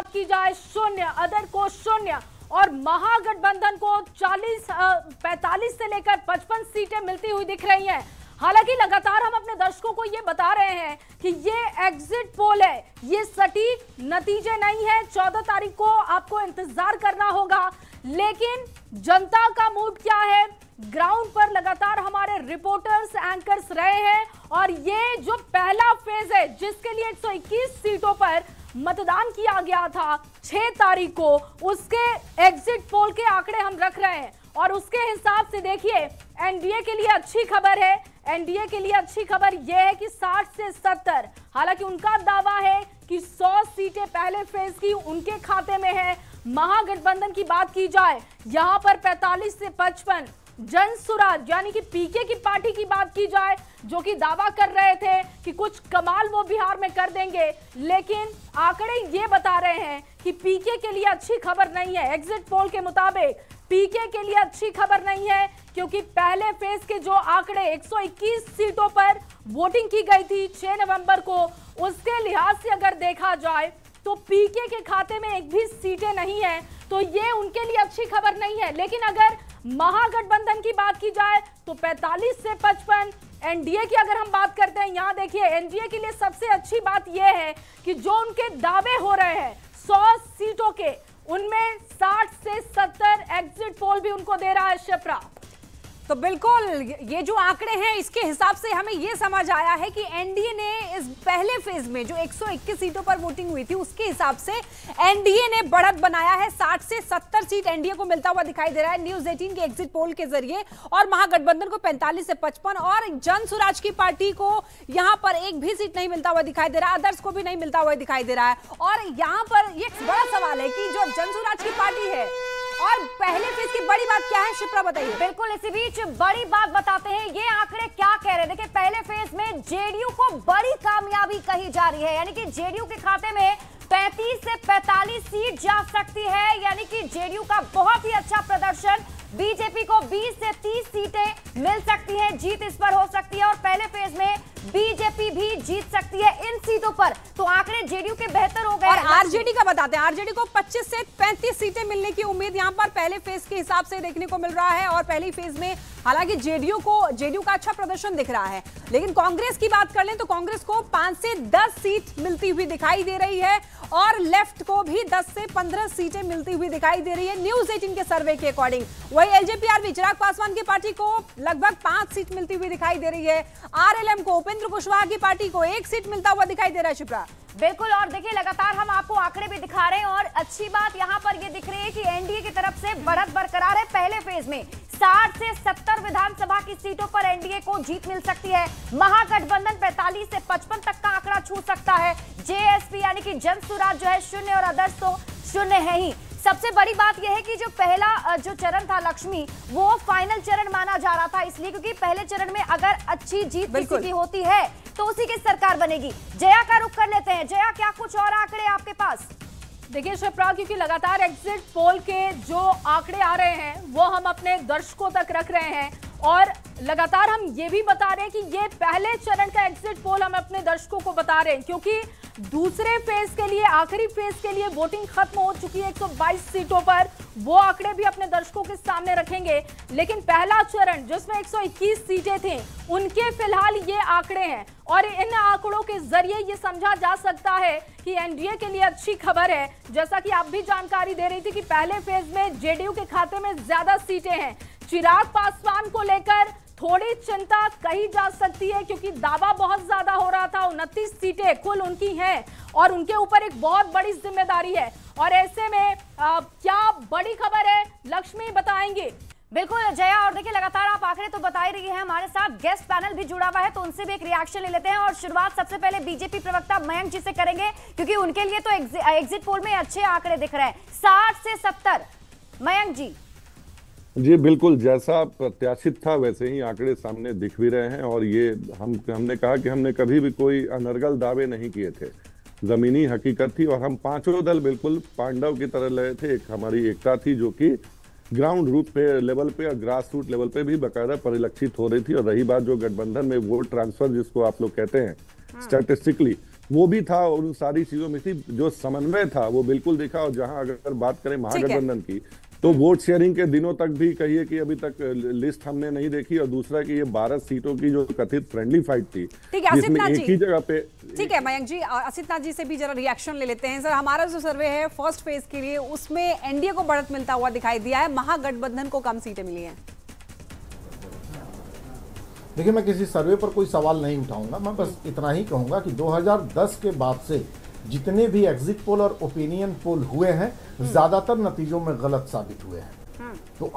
की जाए 0, अदर को 0 और महागठबंधन को 45 से लेकर 55 सीटें मिलती हुई दिख रही हैं। हालांकि लगातार हम अपने दर्शकों को ये बता रहे हैं कि ये एग्जिट पोल है, ये सटीक नतीजे नहीं है। 14 तारीख को आपको इंतजार करना होगा, लेकिन जनता का मूड क्या है, ग्राउंड पर लगातार हमारे रिपोर्टर्स एंकर्स रहे हैं और ये जो पहला फेज है जिसके लिए 121 सीटों पर मतदान किया गया था 6 तारीख को, उसके एग्जिट पोल के आंकड़े हम रख रहे हैं और उसके हिसाब से देखिए एनडीए के लिए अच्छी खबर है। एनडीए के लिए अच्छी खबर यह है कि 60 से 70, हालांकि उनका दावा है कि 100 सीटें पहले फेज की उनके खाते में है। महागठबंधन की बात की जाए यहां पर 45 से 55, जनसुराज यानी कि पीके की पार्टी की बात की जाए जो कि दावा कर रहे थे कि कुछ कमाल वो बिहार में कर देंगे, लेकिन आंकड़े ये बता रहे हैं कि पीके के लिए अच्छी खबर नहीं है। एग्जिट पोल के मुताबिक पीके के लिए अच्छी खबर नहीं है, क्योंकि पहले फेज के जो आंकड़े 121 सीटों पर वोटिंग की गई थी 6 नवंबर को, उसके लिहाज से अगर देखा जाए तो पीके के खाते में एक भी सीटें नहीं है, तो ये उनके लिए अच्छी खबर नहीं है। लेकिन अगर महागठबंधन की बात की जाए तो 45 से 55, एनडीए की अगर हम बात करते हैं, यहां देखिए एनडीए के लिए सबसे अच्छी बात यह है कि जो उनके दावे हो रहे हैं 100 सीटों के, उनमें 60 से 70 एग्जिट पोल भी उनको दे रहा है शिप्रा। तो बिल्कुल ये जो आंकड़े हैं इसके हिसाब से हमें ये समझ आया है कि एनडीए ने इस पहले फेज में जो 121 सीटों पर वोटिंग हुई थी उसके हिसाब से एनडीए ने बढ़त बनाया है। 60 से 70 सीट एनडीए को मिलता हुआ दिखाई दे रहा है न्यूज़ 18 के एग्जिट पोल के जरिए, और महागठबंधन को 45 से 55 और जनसुराज की पार्टी को यहां पर एक भी सीट नहीं मिलता हुआ दिखाई दे रहा है, अदर्स को भी नहीं मिलता हुआ दिखाई दे रहा है। और यहां पर ये बड़ा सवाल है कि जो जनसुराज की पार्टी है और पहले फेज की बड़ी बात क्या है, शिप्रा बताइए। बिल्कुल, इसी बीच बड़ी बात बताते हैं, ये आंकड़े क्या कह रहे हैं। देखिए पहले फेज में जेडीयू को बड़ी कामयाबी कही जा रही है, यानी कि जेडीयू के खाते में 35 से 45 सीट जा सकती है, यानी कि जेडीयू का बहुत ही अच्छा प्रदर्शन। बीजेपी को 20 से 30 सीटें मिल सकती हैं, जीत इस पर हो सकती है और पहले फेज में बीजेपी भी जीत सकती है इन सीटों पर। तो आंकड़े जेडीयू के बेहतर हो गए। और आरजेडी का बताते हैं, आरजेडी को 25 से 35 सीटें मिलने की उम्मीद यहां पर पहले फेज के हिसाब से देखने को मिल रहा है। और पहले फेज में हालांकि जेडीयू का अच्छा प्रदर्शन दिख रहा है, लेकिन कांग्रेस की बात कर लें तो कांग्रेस को 5 से 10 सीट मिलती हुई दिखाई दे रही है और लेफ्ट को भी 10 से 15 सीटें मिलती हुई दिखाई दे रही है न्यूज़ 18 के सर्वे के अकॉर्डिंग। वही एलजेपी चिराग पासवान की पार्टी को लगभग 5 सीट मिलती हुई दिखाई दे रही है। आरएलएम को उपेंद्र कुशवाहा की पार्टी को 1 सीट मिलता हुआ दिखाई दे रहा है शिप्रा। बिल्कुल, और देखिए लगातार हम आपको आंकड़े भी दिखा रहे हैं और अच्छी बात यहां पर ये दिख रही है कि एनडीए की तरफ से बढ़त बरकरार है। पहले फेज में 60 से 70 विधानसभा की सीटों पर एनडीए को जीत मिल सकती है। महागठबंधन 45 से 55 तक का आंकड़ा छू सकता है। जेएसपी यानी कि जनसुराज जो है 0 और अदर्स तो 0 है ही। सबसे बड़ी बात यह है कि जो पहला जो चरण था लक्ष्मी, वो फाइनल चरण माना जा रहा था, इसलिए क्योंकि पहले चरण में अगर अच्छी जीत किसी की होती है तो उसी की सरकार बनेगी। जया का रुख कर लेते हैं। जया, क्या कुछ और आंकड़े आपके पास? देखिए शिप्रा, क्योंकि लगातार एग्जिट पोल के जो आंकड़े आ रहे हैं वो हम अपने दर्शकों तक रख रहे हैं और लगातार हम ये भी बता रहे हैं कि ये पहले चरण का एग्जिट पोल हम अपने दर्शकों को बता रहे हैं, क्योंकि दूसरे फेज के लिए, आखिरी फेज के लिए वोटिंग खत्म हो चुकी है 122 सीटों पर, वो आंकड़े भी अपने दर्शकों के सामने रखेंगे। लेकिन पहला चरण जिसमें 121 सीटें थी, उनके फिलहाल ये आंकड़े हैं और इन आंकड़ों के जरिए ये समझा जा सकता है कि एनडीए के लिए अच्छी खबर है। जैसा कि आप भी जानकारी दे रही थी कि पहले फेज में जेडीयू के खाते में ज्यादा सीटें हैं। चिराग पासवान को लेकर थोड़ी चिंता कही जा सकती है, क्योंकि दावा बहुत ज्यादा हो रहा था। 29 सीटें कुल उनकी हैं और उनके ऊपर एक बहुत बड़ी जिम्मेदारी है और ऐसे में क्या बड़ी खबर है, लक्ष्मी बताएंगे। बिल्कुल जया, और देखिए लगातार आप आंकड़े तो बता ही रही है, हमारे साथ गेस्ट पैनल भी जुड़ा हुआ है तो उनसे भी एक रिएक्शन ले लेते हैं। और शुरुआत सबसे पहले बीजेपी प्रवक्ता मयंक जी से करेंगे, क्योंकि उनके लिए तो एग्जिट पोल में अच्छे आंकड़े दिख रहे हैं। 60 से 70, मयंक जी बिल्कुल, जैसा प्रत्याशित था वैसे ही आंकड़े सामने दिख भी रहे हैं। और ये हमने कहा कि हमने कभी भी कोई अनर्गल दावे नहीं किए थे, जमीनी हकीकत थी और हम पांचों दल बिल्कुल पांडव की तरह लगे थे। एक हमारी एकता थी जो कि ग्राउंड रूट पे लेवल पे और ग्रास रूट लेवल पे भी बाकायदा परिलक्षित हो रही थी। और रही बात जो गठबंधन में वोट ट्रांसफर जिसको आप लोग कहते हैं स्टैटिस्टिकली, वो भी था और उन सारी चीजों में थी। जो समन्वय था वो बिल्कुल दिखा। और जहां अगर बात करें महागठबंधन की, तो वोट शेयरिंग के दिनों तक भी कहिए कि अभी तक लिस्ट हमने नहीं देखी। और दूसरा कि ये 12 सीटों की जो कथित फ्रेंडली फाइट थी, जिसमें एक ही जगह पे। ठीक है मयंक जी, असित नाथ जी से भी जरा रिएक्शन ले लेते हैं। सर, हमारा जो सर्वे है फर्स्ट फेज के लिए, उसमें एनडीए को बढ़त मिलता हुआ दिखाई दिया है, महागठबंधन को कम सीटें मिली हैं। देखिए, मैं किसी सर्वे पर कोई सवाल नहीं उठाऊंगा। मैं बस इतना ही कहूंगा कि 2010 के बाद से जितने भी एग्जिट पोल और ओपिनियन पोल हुए हैं, ज्यादातर नतीजों में गलत साबित हुए हैं। तो